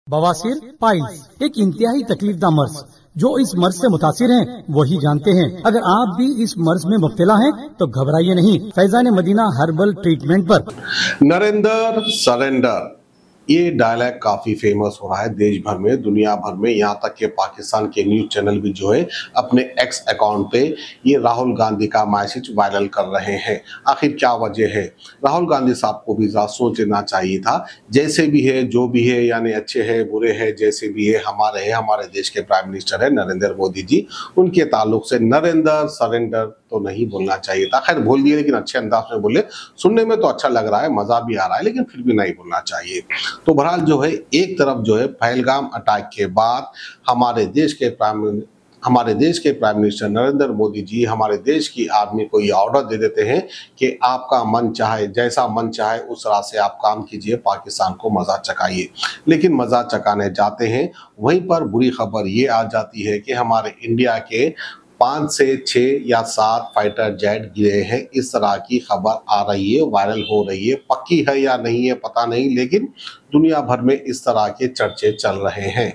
बवासीर पाइल्स एक इंतहाई तकलीफदा मर्ज जो इस मर्ज से मुतासिर हैं वही जानते हैं। अगर आप भी इस मर्ज में मुब्तला हैं तो घबराइए नहीं। फैजान मदीना हर्बल ट्रीटमेंट पर नरेंद्र सरेंडर, ये डायलॉग काफी फेमस हो रहा है देश भर में, दुनिया भर में, यहाँ तक कि पाकिस्तान के न्यूज चैनल भी जो है अपने एक्स अकाउंट पे ये राहुल गांधी का मैसेज वायरल कर रहे हैं। आखिर क्या वजह है? राहुल गांधी साहब को भी ज़रा सोचना चाहिए था। जैसे भी है, जो भी है, यानी अच्छे है बुरे है, जैसे भी है, हमारे देश के प्राइम मिनिस्टर है नरेंद्र मोदी जी, उनके ताल्लुक से नरेंद्र सरेंडर तो नहीं बोलना चाहिए था। खैर बोल दिए, लेकिन अच्छे अंदाज में बोले, सुनने में तो अच्छा लग रहा है, मजा भी आ रहा है, लेकिन फिर भी नहीं बोलना चाहिए। तो बहरहाल जो है, एक तरफ जो है पहलगाम अटैक के बाद हमारे देश के प्राइम मिनिस्टर नरेंद्र मोदी जी हमारे देश की आर्मी को ये ऑर्डर दे देते हैं कि आपका मन चाहे, जैसा मन चाहे उस तरह से आप काम कीजिए, पाकिस्तान को मजा चकाइए। लेकिन मजा चकाने जाते हैं, वहीं पर बुरी खबर ये आ जाती है कि हमारे इंडिया के 5 से 6 या 7 फाइटर जेट गिरे हैं। इस तरह की खबर आ रही है, वायरल हो रही है। पक्की है या नहीं है पता नहीं, लेकिन दुनिया भर में इस तरह के चर्चे चल रहे हैं।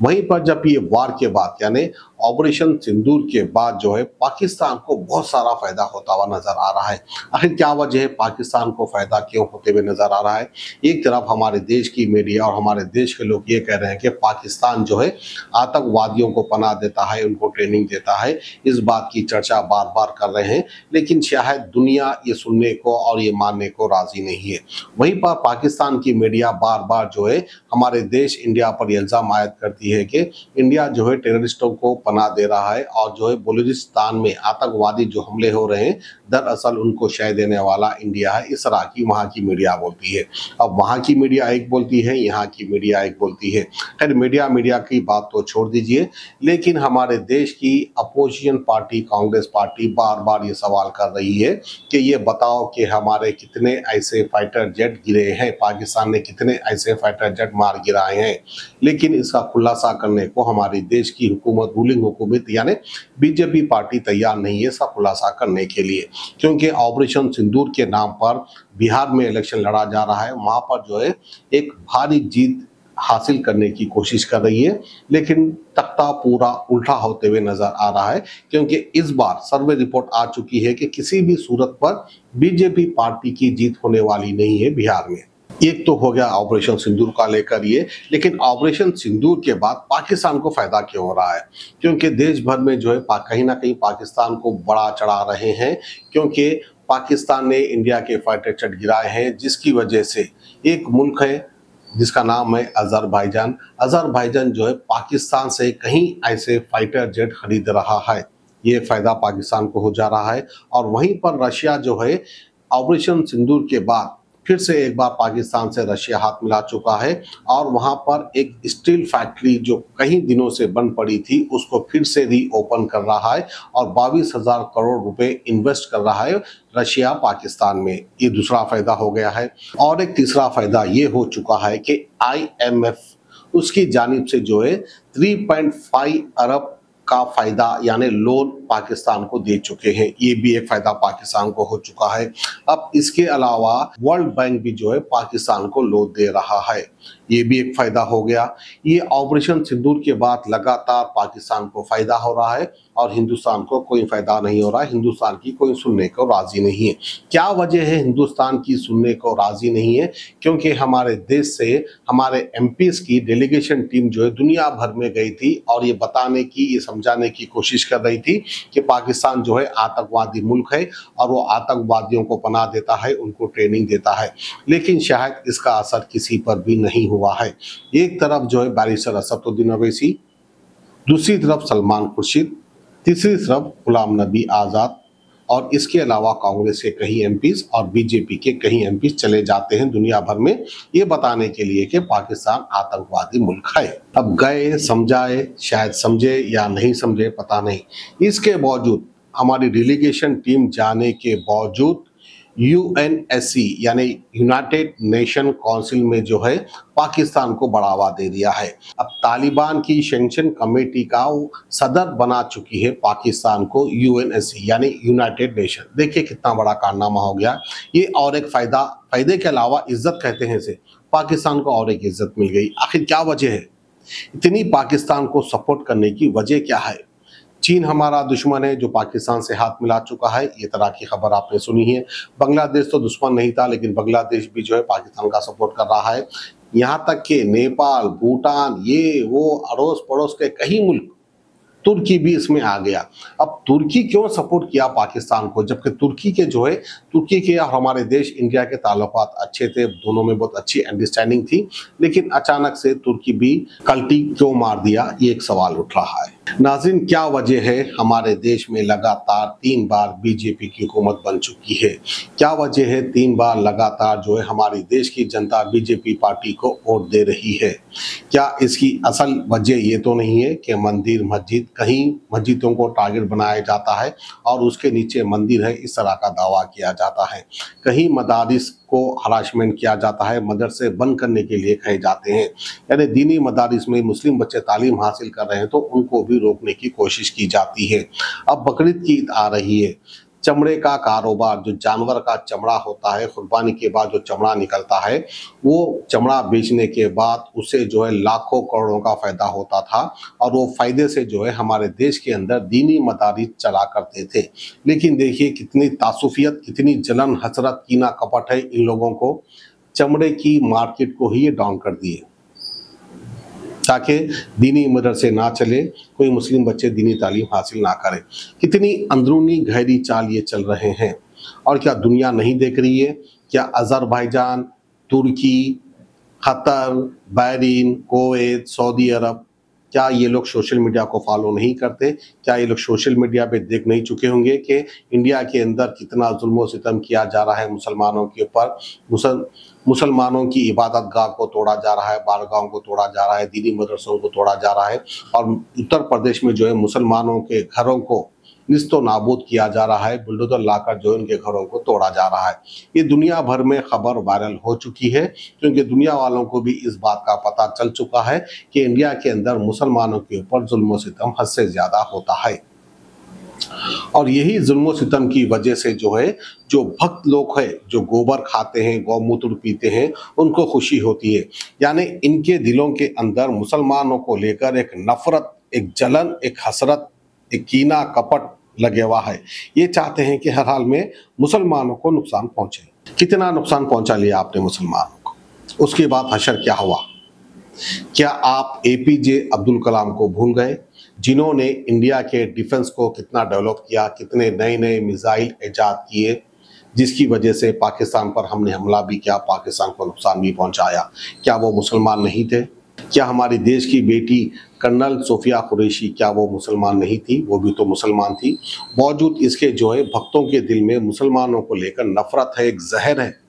वहीं पर जब ये वार के बाद यानी ऑपरेशन सिंदूर के बाद जो है पाकिस्तान को बहुत सारा फायदा होता हुआ नजर आ रहा है। आखिर क्या वजह है, पाकिस्तान को फायदा क्यों होते हुए नजर आ रहा है? एक तरफ हमारे देश की मीडिया और हमारे देश के लोग ये कह रहे हैं कि पाकिस्तान जो है आतंकवादियों को पनाह देता है, उनको ट्रेनिंग देता है। इस बात की चर्चा बार बार कर रहे हैं, लेकिन शायद दुनिया ये सुनने को और ये मानने को राजी नहीं है। वहीं पर पाकिस्तान की मीडिया बार बार जो है हमारे देश इंडिया पर इल्जाम आयद करती है कि इंडिया जो है टेररिस्टों को पनाह दे रहा है और जो है बलूचिस्तान में आतंकवादी जो हमले हो रहे हैं दरअसल उनको शय देने वाला इंडिया है। इस तरह की वहां की मीडिया बोलती है। अब वहां की मीडिया एक बोलती है, यहाँ की मीडिया एक बोलती है। खैर मीडिया की बात तो छोड़ दीजिए, लेकिन हमारे देश की अपोजिशन पार्टी कांग्रेस पार्टी बार बार ये सवाल कर रही है कि ये बताओ कि हमारे कितने ऐसे फाइटर जेट गिरे हैं, पाकिस्तान ने कितने ऐसे फाइटर जेट मार गिराए हैं। लेकिन इसका खुलासा करने को हमारी देश की हुकूमत, रूलिंग हुकूमत यानी बीजेपी पार्टी तैयार नहीं है इसका खुलासा करने के लिए, क्योंकि ऑपरेशन सिंदूर के नाम पर बिहार में इलेक्शन लड़ा जा रहा है। वहां पर जो है एक भारी जीत हासिल करने की कोशिश कर रही है, लेकिन तख्ता पूरा उल्टा होते हुए नजर आ रहा है, क्योंकि इस बार सर्वे रिपोर्ट आ चुकी है कि किसी भी सूरत पर बीजेपी पार्टी की जीत होने वाली नहीं है बिहार में। एक तो हो गया ऑपरेशन सिंदूर का लेकर ये, लेकिन ऑपरेशन सिंदूर के बाद पाकिस्तान को फायदा क्यों हो रहा है? क्योंकि देश भर में जो है कहीं ना कहीं पाकिस्तान को बड़ा चढ़ा रहे हैं, क्योंकि पाकिस्तान ने इंडिया के फाइटर जेट गिराए हैं, जिसकी वजह से एक मुल्क है जिसका नाम है अजरबैजान जो है पाकिस्तान से कहीं ऐसे फाइटर जेट खरीद रहा है। ये फायदा पाकिस्तान को हो जा रहा है। और वहीं पर रशिया जो है ऑपरेशन सिंदूर के बाद फिर से एक बार पाकिस्तान से रशिया हाथ मिला चुका है और वहां पर एक स्टील फैक्ट्री जो कई दिनों से बंद पड़ी थी उसको फिर से रीओपन कर रहा है और 22,000 करोड़ रुपए इन्वेस्ट कर रहा है रशिया पाकिस्तान में। ये दूसरा फायदा हो गया है। और एक तीसरा फायदा ये हो चुका है कि IMF उसकी जानिब से जो है 3.5 अरब का फायदा यानी लोन पाकिस्तान को दे चुके हैं। ये भी एक फायदा पाकिस्तान को हो चुका है। अब इसके अलावा वर्ल्ड बैंक भी जो है पाकिस्तान को लोन दे रहा है, ये भी एक फायदा हो गया। ये ऑपरेशन सिंदूर के बाद लगातार पाकिस्तान को फायदा हो रहा है और हिंदुस्तान को कोई फायदा नहीं हो रहा है। हिंदुस्तान की कोई सुनने को राजी नहीं है। क्या वजह है हिंदुस्तान की सुनने को राजी नहीं है? क्योंकि हमारे देश से हमारे MPs की डेलीगेशन टीम जो है दुनिया भर में गई थी और ये बताने की, ये समझाने की कोशिश कर रही थी कि पाकिस्तान जो है आतंकवादी मुल्क है और वो आतंकवादियों को पनाह देता है, उनको ट्रेनिंग देता है। लेकिन शायद इसका असर किसी पर भी नहीं हुआ है। एक तरफ जो है बैरिस्टर असदुद्दीन ओवैसी, दूसरी तरफ सलमान खुर्शीद, तीसरी तरफ गुलाम नबी आज़ाद और इसके अलावा कांग्रेस के कई MPs और बीजेपी के कई MPs चले जाते हैं दुनिया भर में ये बताने के लिए कि पाकिस्तान आतंकवादी मुल्क है। अब गए, समझाए, शायद समझे या नहीं समझे पता नहीं। इसके बावजूद हमारी डेलीगेशन टीम जाने के बावजूद UNSC यानी यूनाइटेड नेशन काउंसिल में जो है पाकिस्तान को बढ़ावा दे दिया है। अब तालिबान की सैंक्शन कमेटी का सदर बना चुकी है पाकिस्तान को UNSC यानी यूनाइटेड नेशन। देखिए कितना बड़ा कारनामा हो गया ये। और एक फायदे के अलावा इज्जत कहते हैं इसे, पाकिस्तान को और एक इज्जत मिल गई। आखिर क्या वजह है इतनी पाकिस्तान को सपोर्ट करने की? वजह क्या है? चीन हमारा दुश्मन है जो पाकिस्तान से हाथ मिला चुका है, ये तरह की खबर आपने सुनी है। बांग्लादेश तो दुश्मन नहीं था, लेकिन बांग्लादेश भी जो है पाकिस्तान का सपोर्ट कर रहा है। यहाँ तक कि नेपाल, भूटान, ये वो अड़ोस पड़ोस के कई मुल्क, तुर्की भी इसमें आ गया। अब तुर्की क्यों सपोर्ट किया पाकिस्तान को, जबकि तुर्की के जो है, तुर्की के और हमारे देश इंडिया के ताल्लुकात अच्छे थे, दोनों में बहुत अच्छी अंडरस्टैंडिंग थी, लेकिन अचानक से तुर्की भी कल्टी क्यों मार दिया, ये एक सवाल उठ रहा है। नाज़रीन, क्या वजह है हमारे देश में लगातार 3 बार बीजेपी की हुकूमत बन चुकी है? क्या वजह है 3 बार लगातार जो है हमारी देश की जनता बीजेपी पार्टी को वोट दे रही है? क्या इसकी असल वजह ये तो नहीं है कि मंदिर मस्जिद, कहीं मस्जिदों को टारगेट बनाया जाता है और उसके नीचे मंदिर है, इस तरह का दावा किया जाता है। कहीं मदारिस को हरासमेंट किया जाता है, मदरसे बंद करने के लिए कहे जाते हैं, यानी दीनी मदारिस में मुस्लिम बच्चे तालीम हासिल कर रहे हैं तो उनको भी रोकने की कोशिश की जाती है। अब बकरीद की ईद आ रही है, चमड़े का कारोबार, जो जानवर का चमड़ा होता है, कुर्बानी के बाद जो चमड़ा निकलता है, वो चमड़ा बेचने के बाद उसे जो है लाखों करोड़ों का फायदा होता था और वो फायदे से जो है हमारे देश के अंदर दीनी मदारिस चला करते थे। लेकिन देखिए कितनी तासुफियत, कितनी जलन, हसरत, कीना कपट है इन लोगों को। चमड़े की मार्केट को ही ये डाउन कर दिए ताकि दीनी मदरसे ना चले, कोई मुस्लिम बच्चे दीनी तालीम हासिल ना करें। कितनी अंदरूनी गहरी चाल ये चल रहे हैं और क्या दुनिया नहीं देख रही है? क्या अज़रबैजान, तुर्की, कतर, बहरीन, कुवैत, सऊदी अरब, क्या ये लोग सोशल मीडिया को फॉलो नहीं करते? क्या ये लोग सोशल मीडिया पे देख नहीं चुके होंगे कि इंडिया के अंदर कितना जुल्म सितम किया जा रहा है मुसलमानों के ऊपर? मुसलमानों की इबादत गाह को तोड़ा जा रहा है, बारगाहों को तोड़ा जा रहा है, दीनी मदरसों को तोड़ा जा रहा है और उत्तर प्रदेश में जो है मुसलमानों के घरों को निस्तो नाबूद किया जा रहा है, बुलडोजर लाकर जो उनके घरों को तोड़ा जा रहा है। ये दुनिया भर में खबर वायरल हो चुकी है, क्योंकि दुनिया वालों को भी इस बात का पता चल चुका है कि इंडिया के अंदर मुसलमानों के ऊपर जुल्म सितम हद से ज्यादा होता है। और यही जुल्म सितम की वजह से जो है, जो भक्त लोग हैं, जो गोबर खाते हैं, गौमूत्र पीते हैं, उनको खुशी होती है। यानी इनके दिलों के अंदर मुसलमानों को लेकर एक नफरत, एक जलन, एक हसरत, एक कीना कपट लगे हुआ है। ये चाहते हैं कि हर हाल में मुसलमानों को नुकसान पहुंचे। कितना नुकसान पहुंचा लिया आपने मुसलमानों को? उसके बाद हशर क्या हुआ? क्या आप एपीजे अब्दुल कलाम को भूल गए, जिन्होंने इंडिया के डिफेंस को कितना डेवलप किया, कितने नए नए मिसाइल ईजाद किए, जिसकी वजह से पाकिस्तान पर हमने हमला भी किया, पाकिस्तान को नुकसान भी पहुंचाया? क्या वो मुसलमान नहीं थे? क्या हमारी देश की बेटी कर्नल सोफिया कुरैशी, क्या वो मुसलमान नहीं थी? वो भी तो मुसलमान थी। बावजूद इसके जो है भक्तों के दिल में मुसलमानों को लेकर नफरत है, एक जहर है।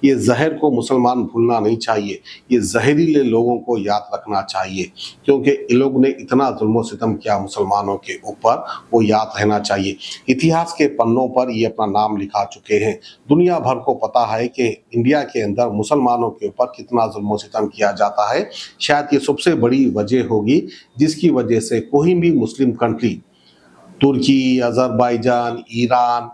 ये जहर को मुसलमान भूलना नहीं चाहिए, ये जहरीले लोगों को याद रखना चाहिए, क्योंकि इन लोग ने इतना जुल्म सितम किया मुसलमानों के ऊपर, वो याद रहना चाहिए। इतिहास के पन्नों पर ये अपना नाम लिखा चुके हैं। दुनिया भर को पता है कि इंडिया के अंदर मुसलमानों के ऊपर कितना जुल्म सितम किया जाता है। शायद ये सबसे बड़ी वजह होगी जिसकी वजह से कोई भी मुस्लिम कंट्री, तुर्की, Azerbaijan, Iran,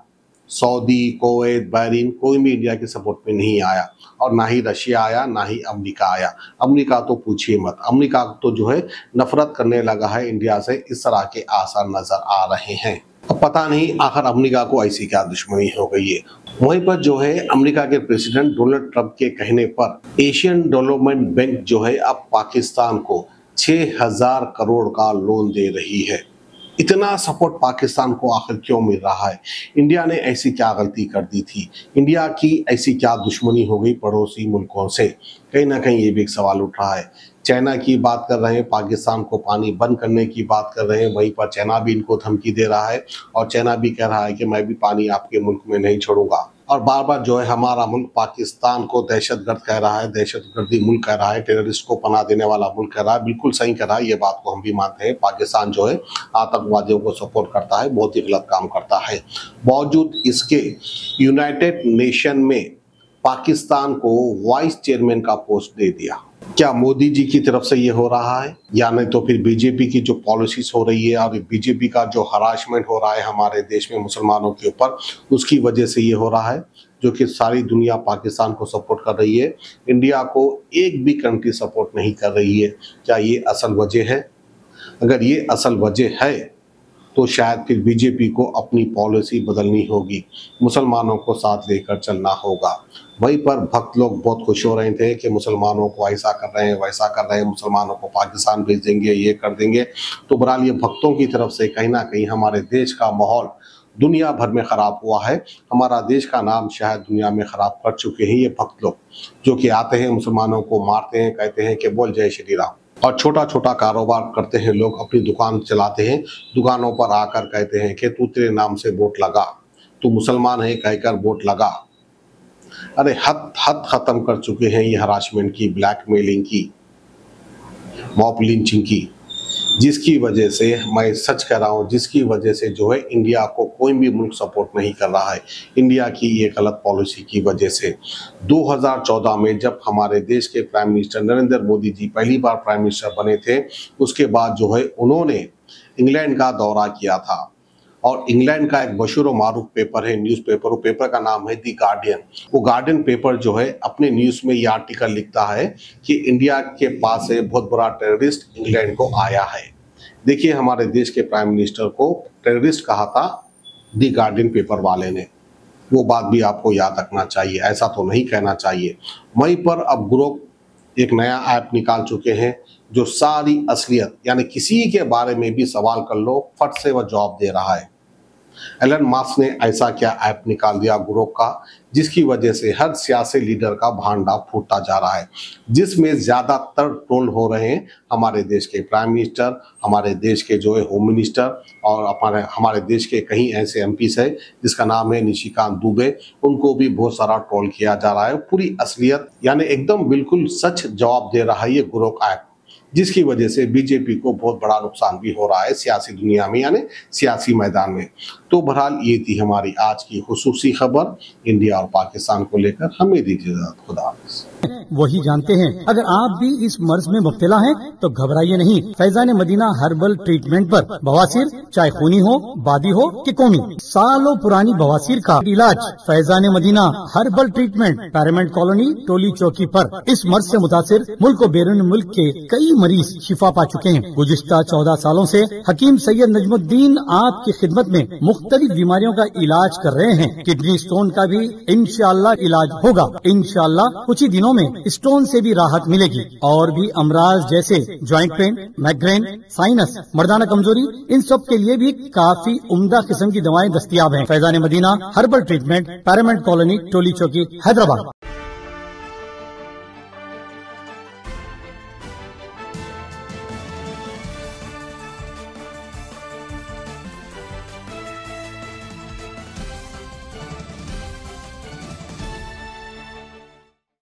Saudi, Kuwait, Bahrain, कोई भी इंडिया के सपोर्ट में नहीं आया और ना ही रशिया आया, ना ही अमेरिका आया। अमेरिका तो पूछिए मत, अमेरिका तो जो है नफरत करने लगा है इंडिया से, इस तरह के आसार नजर आ रहे हैं। अब पता नहीं आखिर अमेरिका को ऐसी क्या दुश्मनी हो गई है। वहीं पर जो है अमेरिका के प्रेसिडेंट डोनाल्ड ट्रंप के कहने पर एशियन डेवलपमेंट बैंक जो है अब पाकिस्तान को 6000 करोड़ का लोन दे रही है। इतना सपोर्ट पाकिस्तान को आखिर क्यों मिल रहा है? इंडिया ने ऐसी क्या गलती कर दी थी? इंडिया की ऐसी क्या दुश्मनी हो गई पड़ोसी मुल्कों से? कहीं ना कहीं ये भी एक सवाल उठ रहा है। चाइना की बात कर रहे हैं, पाकिस्तान को पानी बंद करने की बात कर रहे हैं, वहीं पर चाइना भी इनको धमकी दे रहा है और चाइना भी कह रहा है कि मैं भी पानी आपके मुल्क में नहीं छोड़ूंगा। और बार बार जो है हमारा मुल्क पाकिस्तान को दहशतगर्द कह रहा है, दहशतगर्दी मुल्क कह रहा है, टेररिस्ट को पनाह देने वाला मुल्क कह रहा है। बिल्कुल सही कह रहा है, ये बात को हम भी मानते हैं। पाकिस्तान जो है आतंकवादियों को सपोर्ट करता है, बहुत ही गलत काम करता है। बावजूद इसके यूनाइटेड नेशन में पाकिस्तान को वाइस चेयरमैन का पोस्ट दे दिया। क्या मोदी जी की तरफ से ये हो रहा है, या नहीं तो फिर बीजेपी की जो पॉलिसीज हो रही है और बीजेपी का जो हरासमेंट हो रहा है हमारे देश में मुसलमानों के ऊपर, उसकी वजह से ये हो रहा है? जो कि सारी दुनिया पाकिस्तान को सपोर्ट कर रही है, इंडिया को एक भी कंट्री सपोर्ट नहीं कर रही है। क्या ये असल वजह है? अगर ये असल वजह है तो शायद फिर बीजेपी को अपनी पॉलिसी बदलनी होगी, मुसलमानों को साथ लेकर चलना होगा। वहीं पर भक्त लोग बहुत खुश हो रहे थे कि मुसलमानों को ऐसा कर रहे हैं, वैसा कर रहे हैं, मुसलमानों को पाकिस्तान भेज देंगे, ये कर देंगे। तो बहरहाल ये भक्तों की तरफ से कहीं ना कहीं हमारे देश का माहौल दुनिया भर में खराब हुआ है। हमारा देश का नाम शायद दुनिया में खराब कर चुके हैं ये भक्त लोग, जो कि आते हैं, मुसलमानों को मारते हैं, कहते हैं कि बोल जय श्री राम। और छोटा छोटा कारोबार करते हैं लोग, अपनी दुकान चलाते हैं, दुकानों पर आकर कहते हैं कि तू तेरे नाम से वोट लगा, तू मुसलमान है कहकर वोट लगा। अरे हद खत्म कर चुके हैं ये हरासमेंट की, ब्लैकमेलिंग की, मॉब लिंचिंग की, जिसकी वजह से मैं सच कह रहा हूँ, जिसकी वजह से जो है इंडिया को कोई भी मुल्क सपोर्ट नहीं कर रहा है, इंडिया की ये गलत पॉलिसी की वजह से। 2014 में जब हमारे देश के प्राइम मिनिस्टर नरेंद्र मोदी जी पहली बार प्राइम मिनिस्टर बने थे, उसके बाद जो है उन्होंने इंग्लैंड का दौरा किया था। और इंग्लैंड का एक मशहूर और मारूफ पेपर है, न्यूज़पेपर, वो पेपर का नाम है दी गार्डियन। वो गार्डियन पेपर जो है अपने न्यूज़ में ये आर्टिकल लिखता है कि इंडिया के पास से बहुत बड़ा टेररिस्ट इंग्लैंड को आया है। देखिए, हमारे देश के प्राइम मिनिस्टर को टेररिस्ट कहा था दी गार्डियन पेपर वाले ने। वो बात भी आपको याद रखना चाहिए, ऐसा तो नहीं कहना चाहिए। वहीं पर अब ग्रोक एक नया ऐप निकाल चुके हैं जो सारी असलियत, यानी किसी के बारे में भी सवाल कर लो, फट से वह जवाब दे रहा है। एलन मास्क ने ऐसा क्या ऐप निकाल दिया ग्रोक का, जिसकी वजह से हर सियासी लीडर का भांडा फूटता जा रहा है, जिसमें ज्यादातर ट्रोल हो रहे हैं हमारे देश के प्राइम मिनिस्टर, हमारे देश के जो है होम मिनिस्टर, और हमारे देश के कई ऐसे एमपीस है जिसका नाम है निशिकांत दुबे, उनको भी बहुत सारा ट्रोल किया जा रहा है। पूरी असलियत यानी एकदम बिल्कुल सच जवाब दे रहा है ये ग्रोक ऐप, जिसकी वजह से बीजेपी को बहुत बड़ा नुकसान भी हो रहा है सियासी दुनिया में, यानी सियासी मैदान में। तो बहरहाल ये थी हमारी आज की खुसूसी खबर इंडिया और पाकिस्तान को लेकर। हमें दीजिए इजाजत, खुदा हाफिज। वही जानते हैं। अगर आप भी इस मर्ज में मुब्तला हैं तो घबराइए नहीं। फैजान मदीना हर्बल ट्रीटमेंट पर बवासीर, चाहे खूनी हो, बादी हो कि कौमी, सालों पुरानी बवासीर का इलाज फैजान मदीना हर्बल ट्रीटमेंट, पैरामेंट कॉलोनी, टोली चौकी पर। इस मर्ज से मुतासिर मुल्क और बैरून मुल्क के कई मरीज शिफा पा चुके हैं। गुज़िश्ता 14 सालों से हकीम सैयद नजमुद्दीन आपकी खिदमत में मुख्तलिफ बीमारियों का इलाज कर रहे हैं। किडनी स्टोन का भी इंशाअल्लाह इलाज होगा। इंशाअल्लाह कुछ ही दिनों में स्टोन से भी राहत मिलेगी। और भी अमराज जैसे जॉइंट पेन, माइग्रेन, साइनस, मर्दाना कमजोरी, इन सब के लिए भी काफी उम्दा किस्म की दवाएं दस्तयाब हैं। फैजान मदीना हर्बल ट्रीटमेंट, पैरामेंट कॉलोनी, टोली चौकी, हैदराबाद।